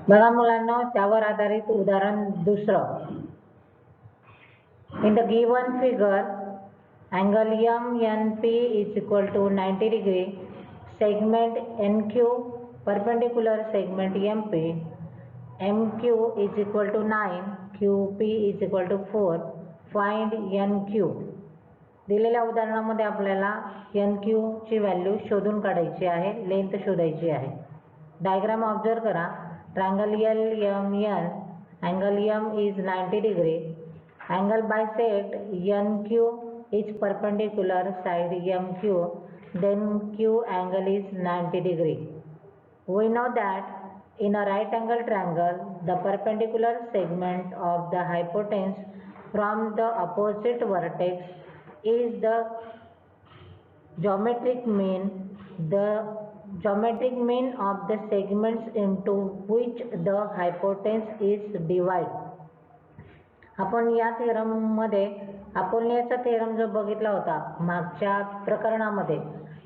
बघा मुलांनो, त्यावर आधारित उदाहरण दुसरं. In the given figure, angle MNP is equal to 90 degree, segment NQ perpendicular segment MP, MQ is equal to 9, QP is equal to 4. Find NQ. दिलेल्या उदाहरणामध्ये आपल्याला NQ ची व्हॅल्यू शोधून काढायची आहे, लेंथ शोधायची आहे. डायग्राम ऑब्झर्व करा. Triangle LMN, angle M is 90 degree. Angle bisect NQ is perpendicular side MQ, then Q angle is 90 degree. We know that in a right angle triangle, the perpendicular segment of the hypotenuse from the opposite vertex is the geometric mean. The geometric mean of the segments into which the hypotenuse is divided. आपण या थेरममध्ये अपोलिनियसचा theorem जो बघितला होता मागच्या प्रकरणामध्ये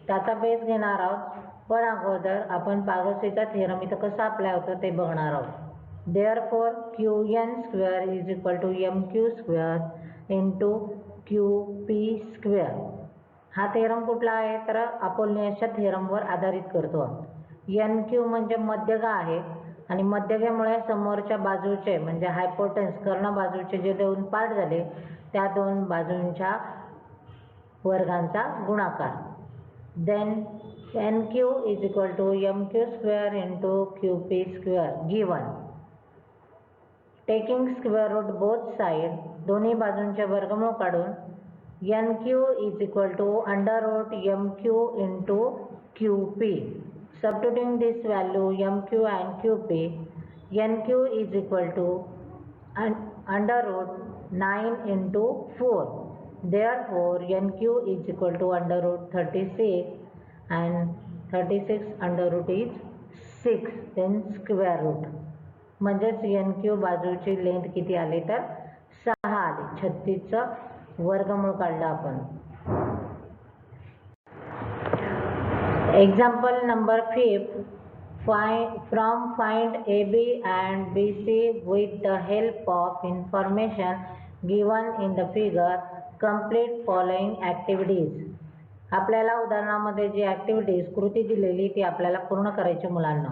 त्याचा base घेणार आहोत. पण अगोदर आपण पागोसीचा थेरम इथं कसा अप्लाय होतो ते बघणार आहोत. Therefore QN square is equal to MQ square into QP square. हा थेरम कुठला आहे तर अपोलिनियसच्या थेरमवर आधारित करतो. NQ म्हणजे मध्यगा आहे आणि मध्यगेमुळे समोरच्या बाजूचे म्हणजे हायपोटेन्स कर्ण बाजूचे जे दोन पार्ट झाले त्या दोन बाजूंच्या वर्गांचा गुणाकार. Then NQ is equal to MQ square into QP square given. Taking square root both side, दोन्ही बाजूंचे वर्गमूळ काढून NQ is equal to under root MQ into QP. Substituting this value MQ and QP, NQ is equal to under root 9 into 4. Therefore NQ is equal to under root 36 and 36 under root is 6, then square root. म्हणजेच NQ बाजूची length किती आली तर 6 आली. 36चं वर्गमूळ काढलं आपण. Example number 5. Find AB and BC with the help of information given in the figure. Complete following activities. आपल्याला उदाहरणामध्ये जी ऍक्टिव्हिटीज कृती दिलेली ती आपल्याला पूर्ण करायची मुलांना.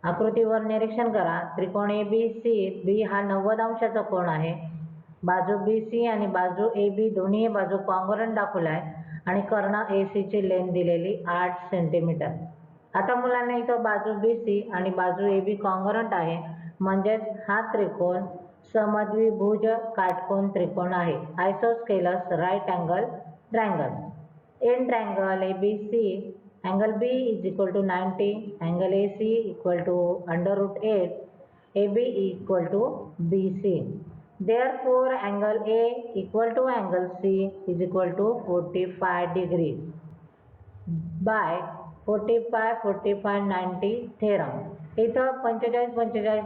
आकृतीवर निरीक्षण करा. त्रिकोण ABC, B हा 90 अंशाचा कोन आहे. बाजू BC आणि बाजू AB दोन्ही बाजू कॉन्ग्रुएंट दाखवलाय आणि कर्ण AC ची लेंथ दिलेली 8 सेंटीमीटर. आता मुलांना इथं बाजू BC आणि बाजू AB कॉन्ग्रुएंट आहे म्हणजेच हा त्रिकोण समद्विभुज काटकोन त्रिकोण आहे. Isosceles right angle triangle. In triangle ABC, angle B is equal to 90, angle AC equal to under root 8, AB equal to BC. Therefore angle A equal to angle C is equal to 45 degree by 45 90 theorem. इथं 45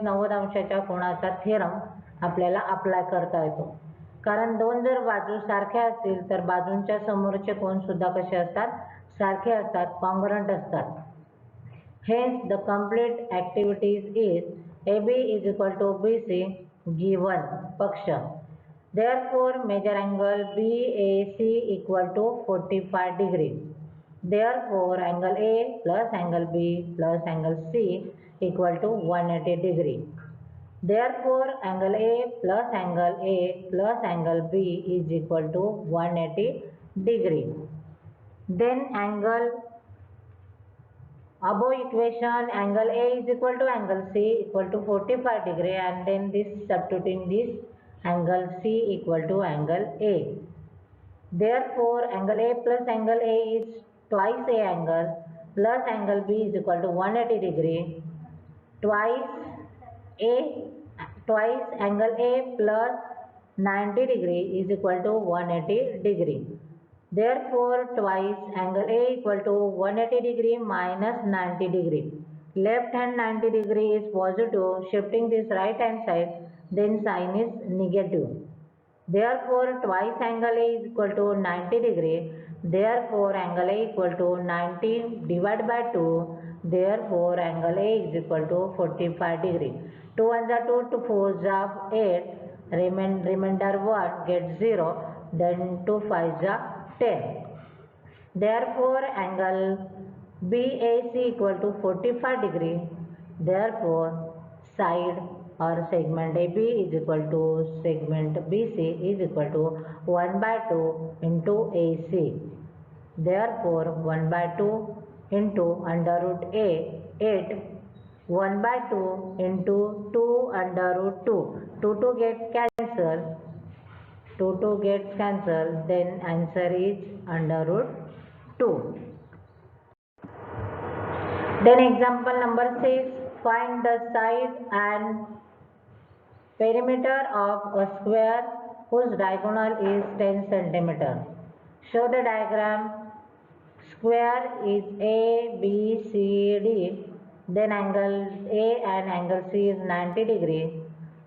90 अंशाच्या कोणाचा theorem आपल्याला apply करता येतो. कारण दोन जर बाजू सारख्या असतील तर बाजूंच्या समोरचे कोन सुद्धा कसे असतात सारखे असतात, कॉन्ग्रुएंट असतात. Hence the complete activities is AB is equal to BC given पक्ष. Therefore measure angle BAC equal to 45 degree. Therefore angle A plus angle B plus angle C equal to 180 degree. Therefore angle A plus angle B is equal to 180 degree. Then angle above equation angle A is equal to angle C equal to 45 degree and then this substituting this angle C equal to angle A. Therefore angle A plus angle A is twice A angle plus angle B is equal to 180 degree. Twice angle A plus 90 degree is equal to 180 degree. Therefore twice angle A equal to 180 degree minus 90 degree. Left hand 90 degree is positive, shifting this right hand side, then sign is negative. Therefore twice angle A is equal to 90 degree Therefore, angle A equal to 90 divided by 2. Therefore, angle A is equal to 45 degree. 2 1 are 2, 2 4 are 8. Remainder 1 gets 0. Then 2 5 are 10. Therefore, angle BAC equal to 45 degree. Therefore, side or segment AB is equal to segment BC is equal to 1 by 2 into AC. Therefore, 1 by 2 into under root 8, 1 by 2 into 2 under root 2. 2 gets cancelled. 2 gets cancelled. Then answer is under root 2. Then example number 6. Find the side and perimeter of a square whose diagonal is 10 cm. Show the diagram. Square is A, B, C, D. Then angle A and angle C is 90 degree.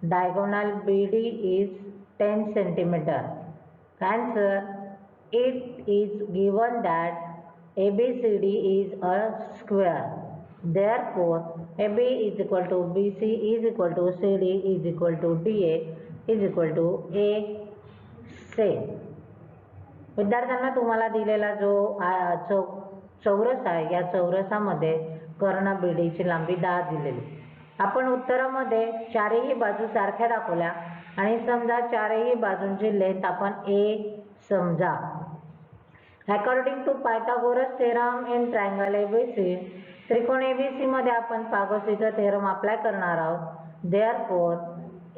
Diagonal BD is 10 cm. Answer. It is given that ABCD is a square. Therefore, AB is equal to BC is equal to CD is equal to DA is equal to AC. विद्यार्थ्यांना तुम्हाला दिलेला जो चौरस आहे या चौरसामध्ये कर्ण बीडीची लांबी 10 दिलेली. आपण उत्तरामध्ये चारही बाजू सारख्या दाखवल्या आणि समजा चारही बाजूंची लेंथ आपण A समजा. According to Pythagoras theorem in triangle ABC, त्रिकोण ABC मध्ये आपण पायथागोरसचा थेरम अप्लाय करणार आहोत. Therefore,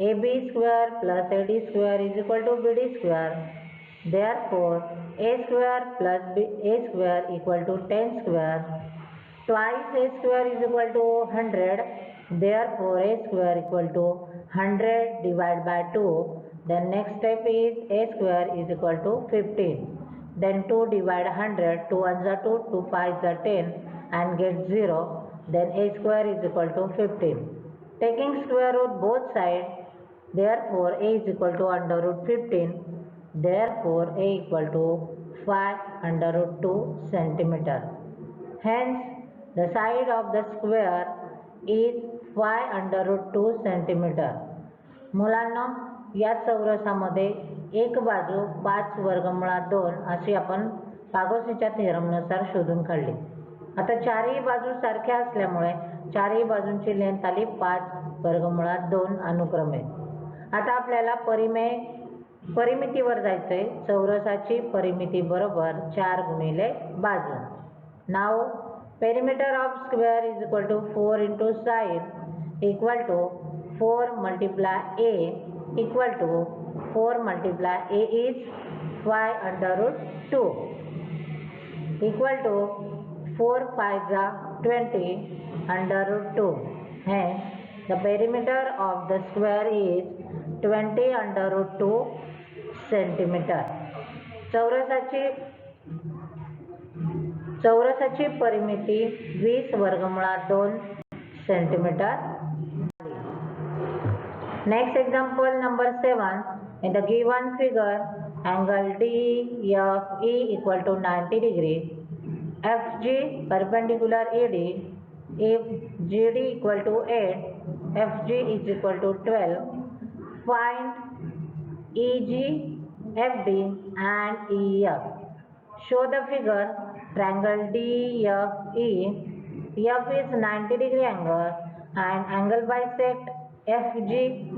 AB square plus AD square is equal to BD square. Therefore, A square plus A square equal to 10 square. Twice A square is equal to 100. Therefore, A square equal to 100 divided by 2. Then next step is A square is equal to 15. Then 2 divide 100. 2 1s are 2, 2 5s are 10 and get 0. Then A square is equal to 15. Taking square root both sides. Therefore, A is equal to under root 15. Therefore, A equal to 5 under root 2 centimeter. Hence, the side of the square is 5 under root 2 centimeter. मुलांना या चौरसामध्ये एक बाजू 5 वर्गमुळात 2 अशी आपण पायथागोरसच्या थेरमनुसार शोधून काढली. आता चारही बाजू सारख्या असल्यामुळे चारही बाजूंची लेंथ आली 5 वर्गमुळात 2 अनुक्रमे. आता आपल्याला परिमितीवर जायचंय. चौरसाची परिमिती बरोबर 4 गुणिले बाजू. नाव perimeter of square is equal to 4 into side equal to 4 multiply A equal to 4 multiply A is 5 under root 2 equal to 4 5 are 20 under root 2. Hence, the perimeter of the square is 20 under root 2 centimeter. चौरसाची परिमिती 20 वर्गमुळात 2 centimetre. Next example number 7. In the given figure, angle DFE equal to 90 degree. FG perpendicular ED. If GD equal to 8, FG is equal to 12. Find EG, FD and EF. Show the figure. Triangle DFE. F is 90 degree angle and angle bisect FG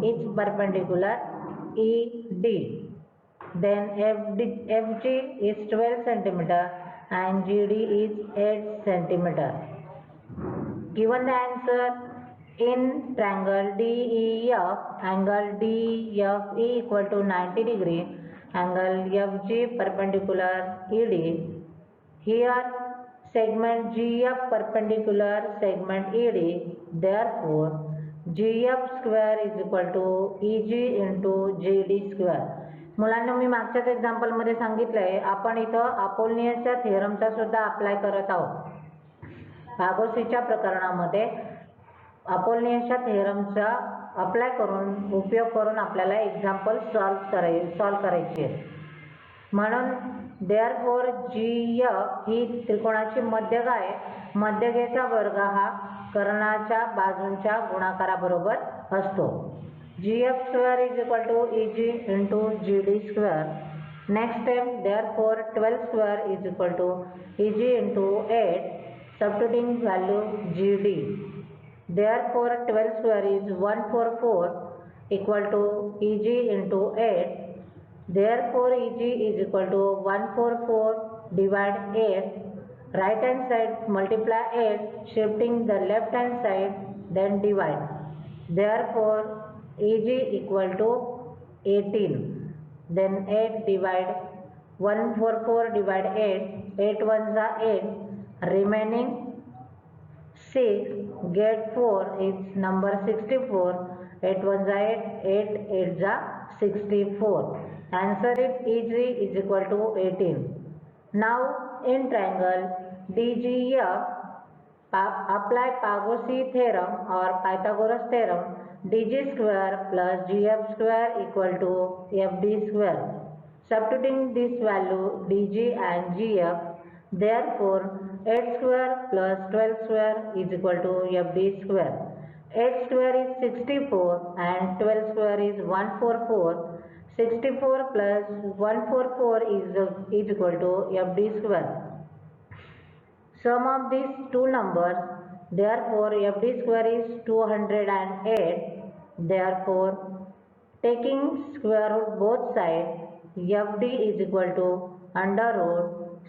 is perpendicular ED. Then FG is 12 cm and GD is 8 cm. Given the answer in triangle DEF, angle DFE equal to 90 degree, angle FG perpendicular ED. Here segment GF perpendicular segment ED. Therefore, GF square is equal to EG into GD square. मुलांना मी मागच्याच example मध्ये सांगितलंय आपण इथं अपोलनियसच्या थेरमचा सुद्धा apply करत आहोत. पायथागोरसच्या प्रकरणामध्ये अपोलनियसच्या थेरमचा अप्लाय करून उपयोग करून आपल्याला एक्झाम्पल सॉल्व करायची आहे. म्हणून देअरफॉर GF ही त्रिकोणाची मध्यक आहे. मध्यकेचा वर्ग हा कर्णाच्या बाजूंच्या गुणाकाराबरोबर असतो. GF square is equal to EG into GD square. Next step, therefore 12 square is equal to EG into 8. Substituting value GD. Therefore 12 square is 144 equal to EG into 8. Therefore EG is equal to 144 divide 8. Right hand side multiply 8, shifting the left hand side, then divide. Therefore EG equal to 18. Then 8 divide 144 divide 8. 8 ones are 8. Remaining 6 get 4 is number 64. 8 ones are 8. 8 8s are 64. Answer is EG is equal to 18. Now in triangle DGF, apply Pagotsi theorem or Pythagoras theorem. DG square plus GF square equal to FD square. Substituting this value DG and GF, therefore 8 square plus 12 square is equal to FD square. 8 square is 64 and 12 square is 144. 64 plus 144 is equal to FD square. Sum of these two numbers, therefore FD square is 208. Therefore taking square root both sides, FD is equal to under root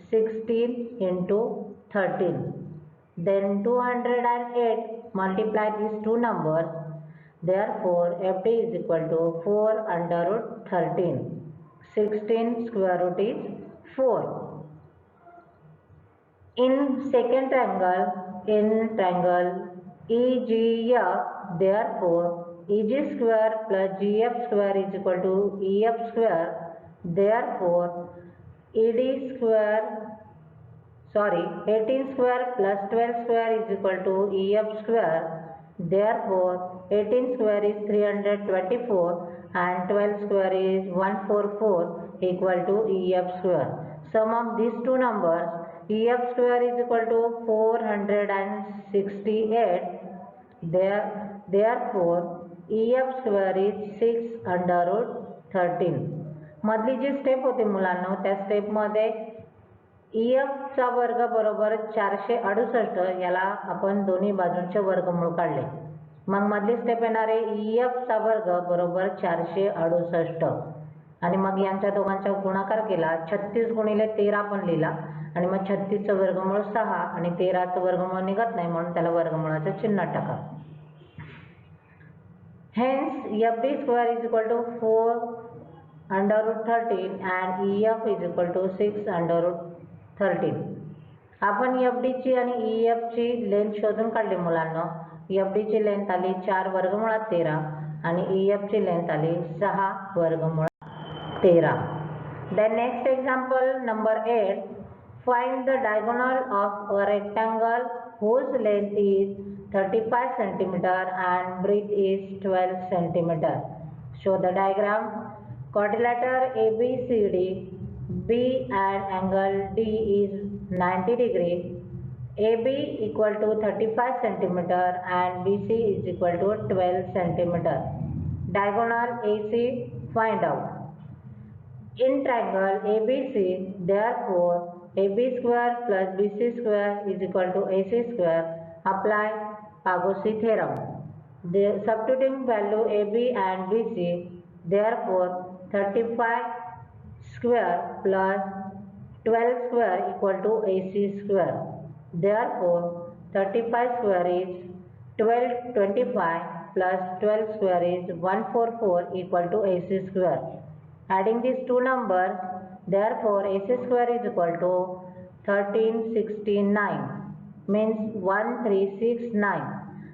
16 into 13. Then 208 multiply these two numbers. Therefore FD is equal to 4 under root 13. 16 square root is 4. In second triangle, in triangle EGF, therefore EG square plus GF square is equal to EF square. Therefore 18 square plus 12 square is equal to EF square. Therefore 18 square is 324 and 12 square is 144 equal to EF square. Sum of these two numbers, EF square is equal to 468. Therefore EF square is 6 under root 13. मधली जी step होती मुलांनो, त्या step मध्ये EF चा वर्ग बरोबर 468, याला आपण दोन्ही बाजूंचे वर्गमूळ काढले. मग मधली स्टेप येणार आहे EF चा वर्ग बरोबर 468 आणि मग यांच्या दोघांचा गुणाकार केला. 36 गुणिले 13 पण लिहिला आणि मग 36 चं वर्गमूळ 6 आणि 13 चं वर्गमूळ निघत नाही म्हणून त्याला वर्गमूळाचं चिन्ह टाका. Hence FD square is equal to 4 under root 13 and EF is equal to 6 under root 13. आपण FD ची आणि EF ची लेंथ शोधून काढली मुलांनो. FD ची लेंथ आली 4 वर्गमुळात 13 आणि EF ची लेंथ आली 6 वर्गमुळात 13. Then next example number 8. Find the diagonal of a rectangle whose length is 35 cm and breadth is 12 cm. Show the diagram. Quadrilateral ABCD, B and angle D is 90 degree. AB equal to 35 cm and BC is equal to 12 cm. Diagonal AC find out. In triangle ABC, therefore AB square plus BC square is equal to AC square. Apply Pagotsi theorem. Substituting value AB and BC, therefore 35 square plus 12 square equal to AC square. Therefore 35 square is 1225 plus 12 square is 144 equal to AC square. Adding these two numbers, therefore AC square is equal to 1369 means 1369.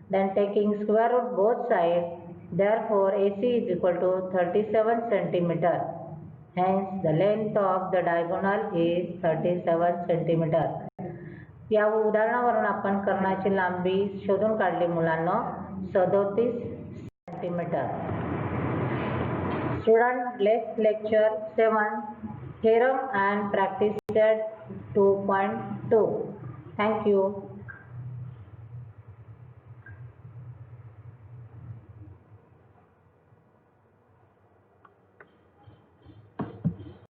Then taking square root both sides, therefore AC is equal to 37 cm. Hence the length of the diagonal is 37 cm. या उदाहरणावरून आपण कर्णाची लांबी शोधून काढली मुलांनो 37 cm. Student, let's lecture 7 theorem and practice set 2.2. Thank you.